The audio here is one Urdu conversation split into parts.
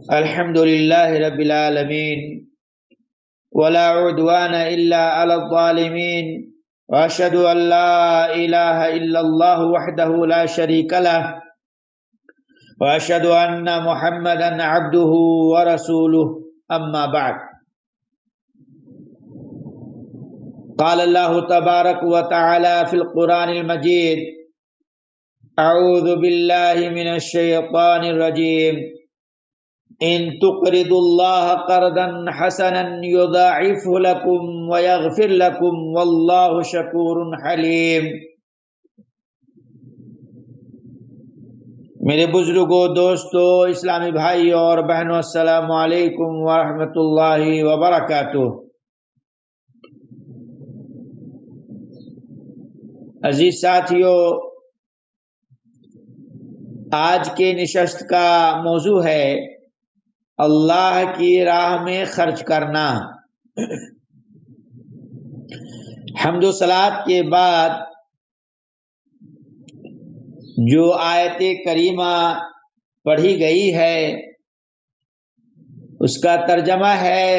الحمد لله رب العالمين ولا عدوان إلا على الظالمين وأشهد أن لا إله إلا الله وحده لا شريك له وأشهد أن محمدا عبده ورسوله أما بعد قال الله تبارك وتعالى في القرآن المجيد أعوذ بالله من الشيطان الرجيم إن تقرضوا الله قرضا حسنا يضاعفه لكم ويغفر لكم والله شكور حليم۔ میرے بزرگوں، دوستوں، اسلامی بھائیوں اور بہنوں، السلام علیکم ورحمۃ اللہ وبرکاتہ۔ عزیز ساتھیوں، آج کے نشست کا موضوع ہے اللہ کی راہ میں خرچ کرنا۔ حمد و صلات کے بعد جو آیت کریمہ پڑھی گئی ہے اس کا ترجمہ ہے،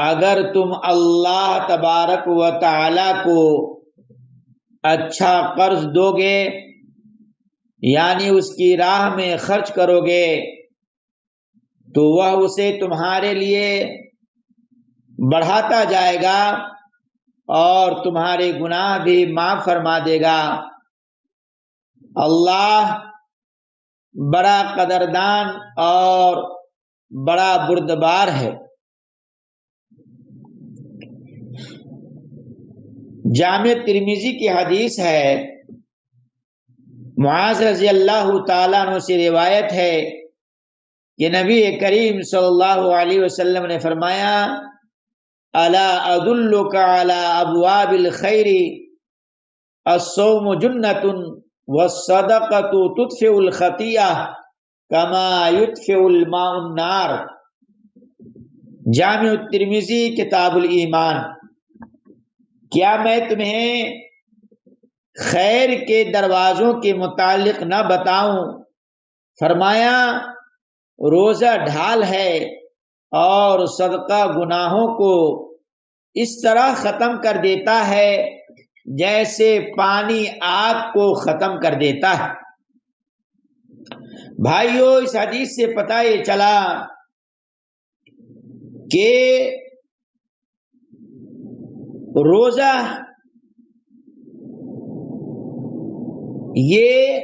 اگر تم اللہ تبارک و تعالی کو اچھا قرض دو گے، یعنی اس کی راہ میں خرچ کرو گے، تو وہ اسے تمہارے لیے بڑھاتا جائے گا اور تمہارے گناہ بھی معاف فرما دے گا۔ اللہ بڑا قدردان اور بڑا بردبار ہے۔ جامع ترمذی کی حدیث ہے، معاذ رضی اللہ تعالیٰ عنہ سے روایت ہے کہ نبی کریم صلی اللہ علیہ وسلم نے فرمایا، الا ادلک علی ابواب الخیر الصوم جنۃ والصدقۃ تطفئ الخطیئہ کما یطفئ الماء النار۔ جامع ترمذی کتاب الایمان۔ کیا میں تمہیں خیر کے دروازوں کے متعلق نہ بتاؤں؟ فرمایا، روزہ ڈھال ہے اور صدقہ گناہوں کو اس طرح ختم کر دیتا ہے جیسے پانی آگ کو ختم کر دیتا ہے۔ بھائیو، اس حدیث سے پتہ یہ چلا کہ روزہ یہ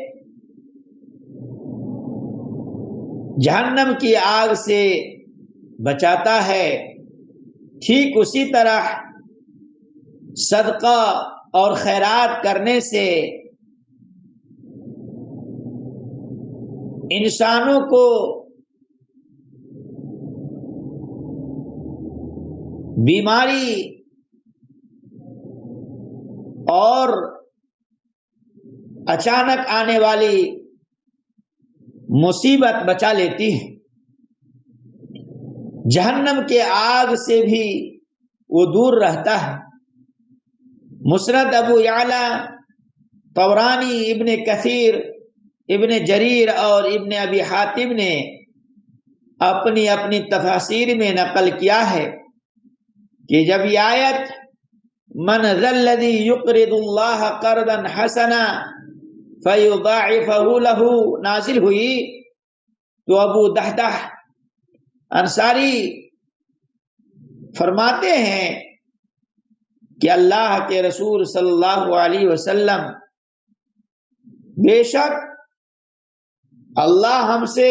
جہنم کی آگ سے بچاتا ہے، ٹھیک اسی طرح صدقہ اور خیرات کرنے سے انسانوں کو بیماری اور اچانک آنے والی مصیبت بچا لیتی ہے۔ جہنم کے آگ سے بھی وہ دور رہتا ہے۔ مسند ابو یعلا، طبرانی، ابن کثیر، ابن جریر اور ابن ابی حاتم نے اپنی اپنی تفاسیر میں نقل کیا ہے کہ جب یہ آیت من ذا الذی یقرض اللہ قرضا حسنا فیضاعفہ لہ نازل ہوئی تو ابو دحدح انصاری فرماتے ہیں کہ اللہ کے رسول صلی اللہ علیہ وسلم، بے شک اللہ ہم سے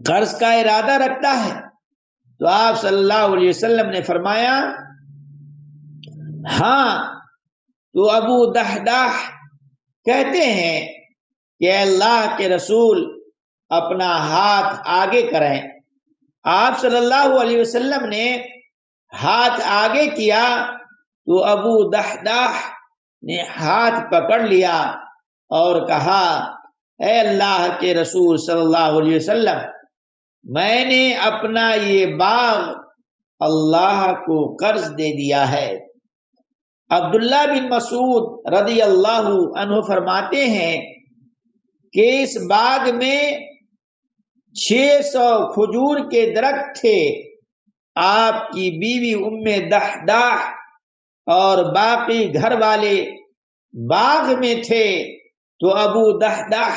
قرض کا ارادہ رکھتا ہے۔ تو آپ صلی اللہ علیہ وسلم نے فرمایا، ہاں۔ تو ابو دحدح کہتے ہیں کہ اللہ کے رسول اپنا ہاتھ آگے کریں۔ آپ صلی اللہ علیہ وسلم نے ہاتھ آگے کیا تو ابو دحدح نے ہاتھ پکڑ لیا اور کہا، اے اللہ کے رسول صلی اللہ علیہ وسلم، میں نے اپنا یہ باغ اللہ کو قرض دے دیا ہے۔ عبداللہ بن مسعود رضی اللہ عنہ فرماتے ہیں کہ اس باغ میں 600 کھجور کے درخت تھے، آپ کی بیوی ام دحداح اور باقی گھر والے باغ میں تھے، تو ابو دحداح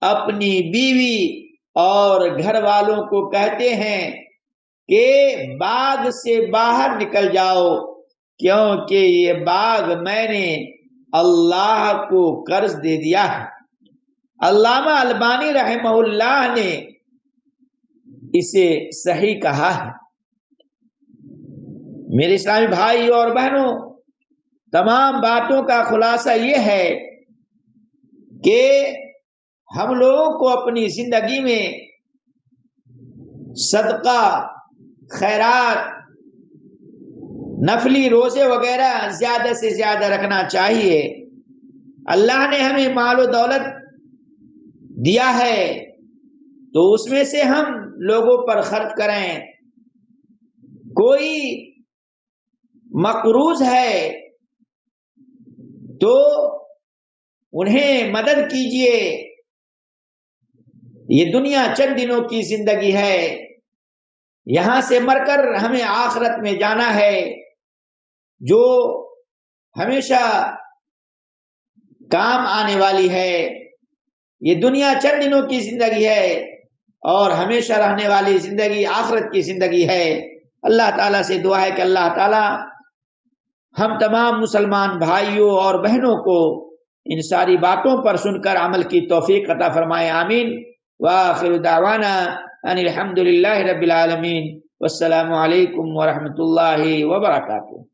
اپنی بیوی اور گھر والوں کو کہتے ہیں کہ باغ سے باہر نکل جاؤ، کیونکہ یہ باغ میں نے اللہ کو قرض دے دیا ہے۔ علامہ البانی رحمہ اللہ نے اسے صحیح کہا ہے۔ میرے اسلامی بھائی اور بہنوں، تمام باتوں کا خلاصہ یہ ہے کہ ہم لوگوں کو اپنی زندگی میں صدقہ، خیرات، نفلی روزے وغیرہ زیادہ سے زیادہ رکھنا چاہیے۔ اللہ نے ہمیں مال و دولت دیا ہے تو اس میں سے ہم لوگوں پر خرچ کریں۔ کوئی مقروض ہے تو انہیں مدد کیجیے۔ یہ دنیا چند دنوں کی زندگی ہے، یہاں سے مر کر ہمیں آخرت میں جانا ہے، جو ہمیشہ کام آنے والی ہے۔ یہ دنیا چند دنوں کی زندگی ہے اور ہمیشہ رہنے والی زندگی آخرت کی زندگی ہے۔ اللہ تعالیٰ سے دعا ہے کہ اللہ تعالیٰ ہم تمام مسلمان بھائیوں اور بہنوں کو ان ساری باتوں پر سن کر عمل کی توفیق عطا فرمائے، آمین۔ وآخر دعوانا ان الحمد للہ رب العالمین، والسلام علیکم ورحمۃ اللہ وبرکاتہ۔